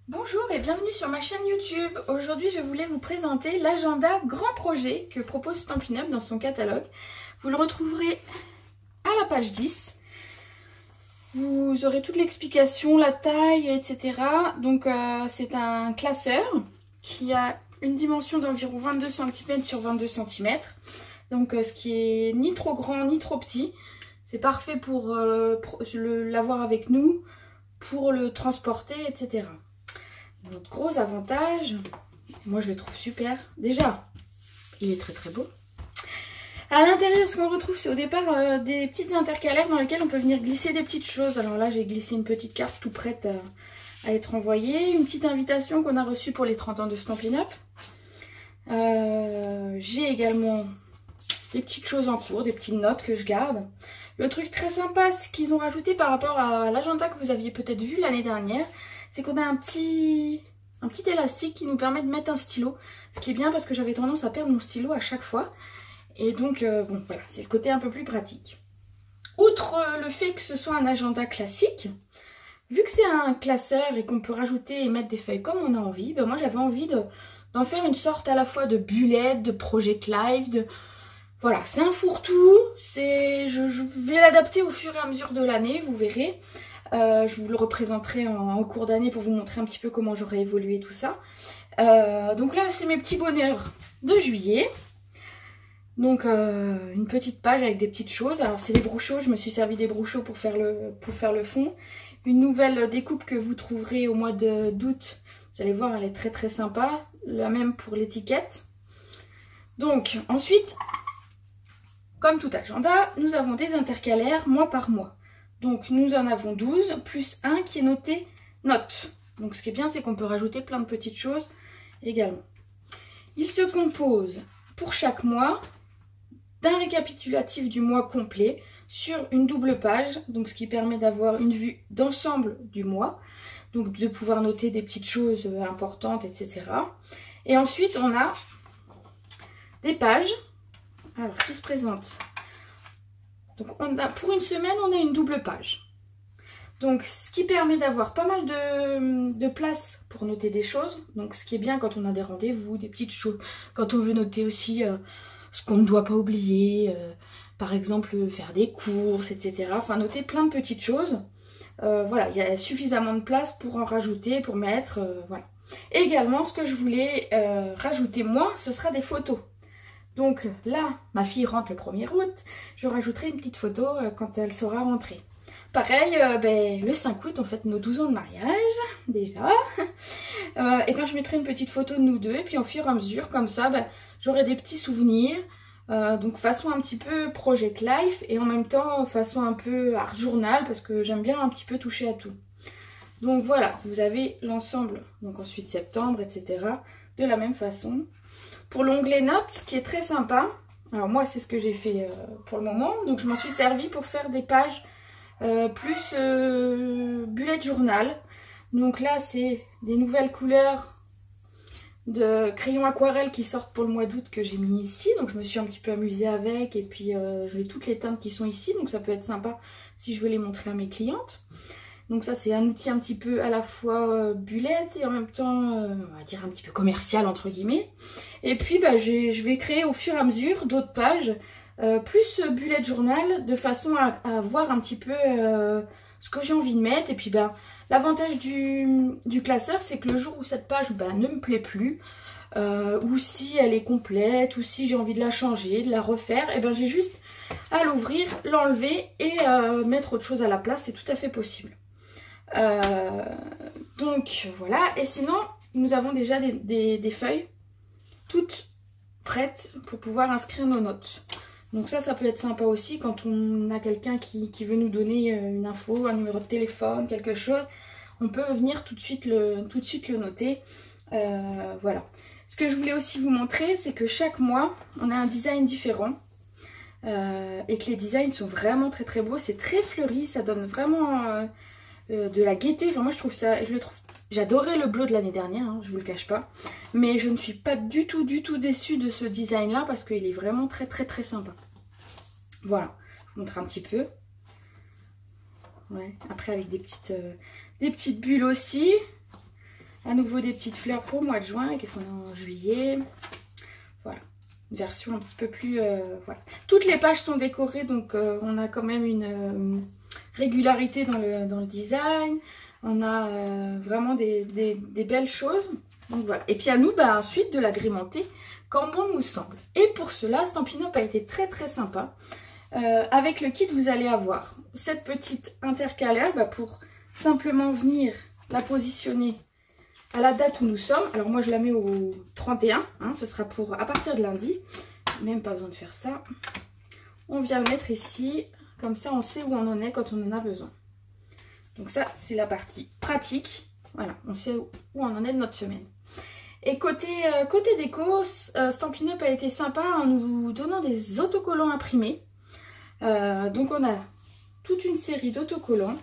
Bonjour et bienvenue sur ma chaîne YouTube. Aujourd'hui, je voulais vous présenter l'agenda grand projet que propose Stampin' Up dans son catalogue. Vous le retrouverez à la page 10. Vous aurez toute l'explication, la taille, etc. Donc c'est un classeur qui a une dimension d'environ 22 cm sur 22 cm. Donc ce qui est ni trop grand ni trop petit. C'est parfait pour l'avoir avec nous, pour le transporter, etc. Notre gros avantage, moi je le trouve super. Déjà, il est très très beau. À l'intérieur, ce qu'on retrouve, c'est au départ des petites intercalaires dans lesquelles on peut venir glisser des petites choses. Alors là, j'ai glissé une petite carte tout prête à être envoyée. Une petite invitation qu'on a reçue pour les 30 ans de Stampin' Up. J'ai également des petites choses en cours, des petites notes que je garde. Le truc très sympa, ce qu'ils ont rajouté par rapport à l'agenda que vous aviez peut-être vu l'année dernière, c'est qu'on a un petit élastique qui nous permet de mettre un stylo. Ce qui est bien parce que j'avais tendance à perdre mon stylo à chaque fois. Et donc, bon, voilà, c'est le côté un peu plus pratique. Outre le fait que ce soit un agenda classique, vu que c'est un classeur et qu'on peut rajouter et mettre des feuilles comme on a envie, ben moi j'avais envie d'en faire une sorte à la fois de bullet, de project live, de... Voilà, c'est un fourre-tout, je vais l'adapter au fur et à mesure de l'année, vous verrez. Je vous le représenterai en cours d'année pour vous montrer un petit peu comment j'aurais évolué tout ça. Donc là, c'est mes petits bonheurs de juillet. Donc une petite page avec des petites choses. Alors c'est les brochots, je me suis servi des brochots pour faire le fond. Une nouvelle découpe que vous trouverez au mois d'août. Vous allez voir, elle est très très sympa. La même pour l'étiquette. Donc ensuite, comme tout agenda, nous avons des intercalaires mois par mois. Donc nous en avons 12, plus un qui est noté note. Donc ce qui est bien, c'est qu'on peut rajouter plein de petites choses également. Il se compose pour chaque mois d'un récapitulatif du mois complet sur une double page. Donc ce qui permet d'avoir une vue d'ensemble du mois. Donc de pouvoir noter des petites choses importantes, etc. Et ensuite, on a des pages alors, qui se présentent. Donc pour une semaine, on a une double page. Donc ce qui permet d'avoir pas mal de place pour noter des choses. Donc ce qui est bien quand on a des rendez-vous, des petites choses. Quand on veut noter aussi ce qu'on ne doit pas oublier. Par exemple faire des courses, etc. Enfin noter plein de petites choses. Voilà, il y a suffisamment de place pour en rajouter, pour mettre. Voilà. Et également ce que je voulais rajouter moi, ce sera des photos. Donc là, ma fille rentre le 1er août, je rajouterai une petite photo quand elle sera rentrée. Pareil, le 5 août, on fête nos 12 ans de mariage, déjà. Et bien je mettrai une petite photo de nous deux, et puis au fur et à mesure, comme ça, j'aurai des petits souvenirs. Donc façon un petit peu Project Life, et en même temps façon un peu art journal, parce que j'aime bien un petit peu toucher à tout. Donc voilà, vous avez l'ensemble, donc ensuite septembre, etc. de la même façon. Pour l'onglet notes, qui est très sympa, alors moi c'est ce que j'ai fait pour le moment, donc je m'en suis servi pour faire des pages plus bullet journal. Donc là c'est des nouvelles couleurs de crayons aquarelle qui sortent pour le mois d'août que j'ai mis ici, donc je me suis un petit peu amusée avec, et puis je vais toutes les teintes qui sont ici, donc ça peut être sympa si je veux les montrer à mes clientes. Donc ça c'est un outil un petit peu à la fois bullet et en même temps on va dire un petit peu commercial entre guillemets. Et puis je vais créer au fur et à mesure d'autres pages plus bullet journal, de façon à voir un petit peu ce que j'ai envie de mettre. Et puis l'avantage du classeur, c'est que le jour où cette page ne me plaît plus, ou si elle est complète, ou si j'ai envie de la changer, de la refaire, et j'ai juste à l'ouvrir, l'enlever et mettre autre chose à la place, c'est tout à fait possible. Donc voilà, et sinon nous avons déjà des feuilles toutes prêtes pour pouvoir inscrire nos notes. Donc ça peut être sympa aussi quand on a quelqu'un qui veut nous donner une info, un numéro de téléphone, quelque chose. On peut venir tout de suite le noter. Voilà. Ce que je voulais aussi vous montrer, c'est que chaque mois, on a un design différent. Et que les designs sont vraiment très très beaux. C'est très fleuri, ça donne vraiment de la gaieté. Enfin moi je trouve ça, j'adorais le bleu de l'année dernière, hein, je vous le cache pas. Mais je ne suis pas du tout déçue de ce design là, parce qu'il est vraiment très très très sympa. Voilà, je vous montre un petit peu. Ouais, après avec des petites bulles aussi. À nouveau des petites fleurs pour le mois de juin. Et qu'est-ce qu'on a en juillet? Voilà, une version un petit peu plus... voilà. Toutes les pages sont décorées, donc on a quand même une régularité dans le design. On a vraiment des belles choses. Donc voilà. Et puis à nous, bah, ensuite de l'agrémenter comme bon nous semble. Et pour cela, Stampin' Up a été très très sympa. Avec le kit, vous allez avoir cette petite intercalaire bah, pour simplement venir la positionner à la date où nous sommes. Alors moi je la mets au 31, hein, ce sera pour à partir de lundi. Même pas besoin de faire ça. On vient le mettre ici, comme ça on sait où on en est quand on en a besoin. Donc ça c'est la partie pratique. Voilà, on sait où on en est de notre semaine. Et côté déco, Stampin' Up a été sympa en nous donnant des autocollants imprimés. Donc on a toute une série d'autocollants.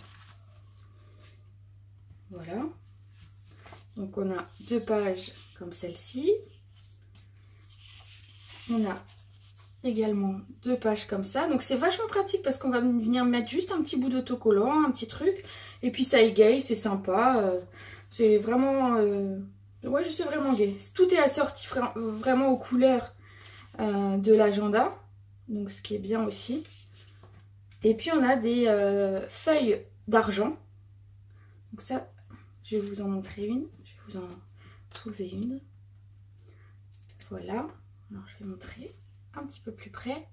Voilà. Donc on a 2 pages comme celle-ci. On a également 2 pages comme ça. Donc c'est vachement pratique parce qu'on va venir mettre juste un petit bout d'autocollant, un petit truc. Et puis ça égaye, c'est sympa. C'est vraiment... ouais, c'est vraiment gai. Tout est assorti vraiment aux couleurs de l'agenda. Donc ce qui est bien aussi. Et puis on a des feuilles d'argent. Donc ça, je vais vous en montrer une. Je vais vous en soulever une. Voilà. Alors je vais montrer un petit peu plus près.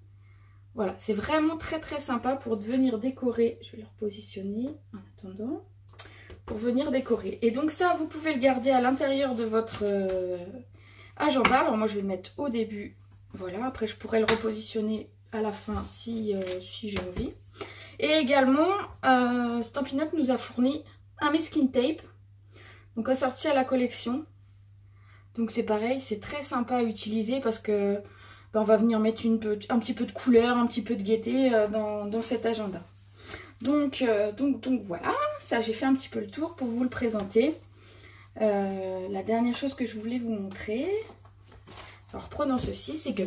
Voilà, c'est vraiment très très sympa pour venir décorer. Je vais le repositionner en attendant. Pour venir décorer. Et donc ça, vous pouvez le garder à l'intérieur de votre agenda. Alors moi je vais le mettre au début. Voilà, après je pourrais le repositionner à la fin si j'ai envie. Et également, Stampin' Up nous a fourni un masking tape. Donc assorti à la collection. Donc c'est pareil, c'est très sympa à utiliser parce que ben, on va venir mettre un petit peu de couleur, un petit peu de gaieté dans cet agenda. Donc voilà, ça j'ai fait un petit peu le tour pour vous le présenter. La dernière chose que je voulais vous montrer, en reprenant ceci, c'est que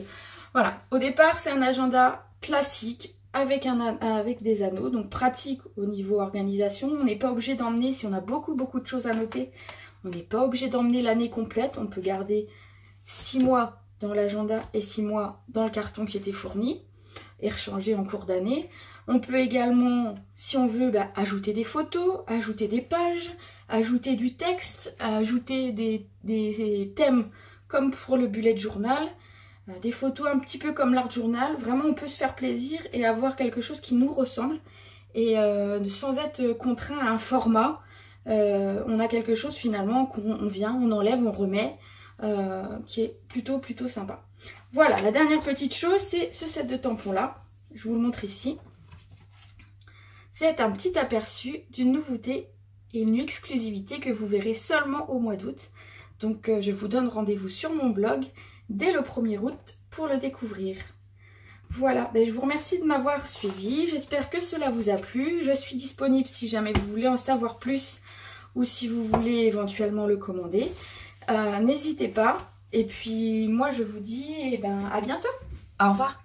voilà, au départ c'est un agenda classique avec des anneaux, donc pratique au niveau organisation. On n'est pas obligé d'emmener, si on a beaucoup de choses à noter, on n'est pas obligé d'emmener l'année complète. On peut garder 6 mois dans l'agenda et 6 mois dans le carton qui était fourni et rechanger en cours d'année. On peut également, si on veut, bah, ajouter des photos, ajouter des pages, ajouter du texte, ajouter des thèmes comme pour le bullet journal, des photos un petit peu comme l'art journal. Vraiment, on peut se faire plaisir et avoir quelque chose qui nous ressemble et sans être contraint à un format. On a quelque chose finalement qu'on vient, on enlève, on remet, qui est plutôt sympa. Voilà, la dernière petite chose, c'est ce set de tampons là. Je vous le montre ici. C'est un petit aperçu d'une nouveauté et une exclusivité que vous verrez seulement au mois d'août. Donc je vous donne rendez-vous sur mon blog dès le 1er août pour le découvrir. Voilà, ben, je vous remercie de m'avoir suivi. J'espère que cela vous a plu. Je suis disponible si jamais vous voulez en savoir plus ou si vous voulez éventuellement le commander. N'hésitez pas. Et puis moi je vous dis à bientôt. Au revoir.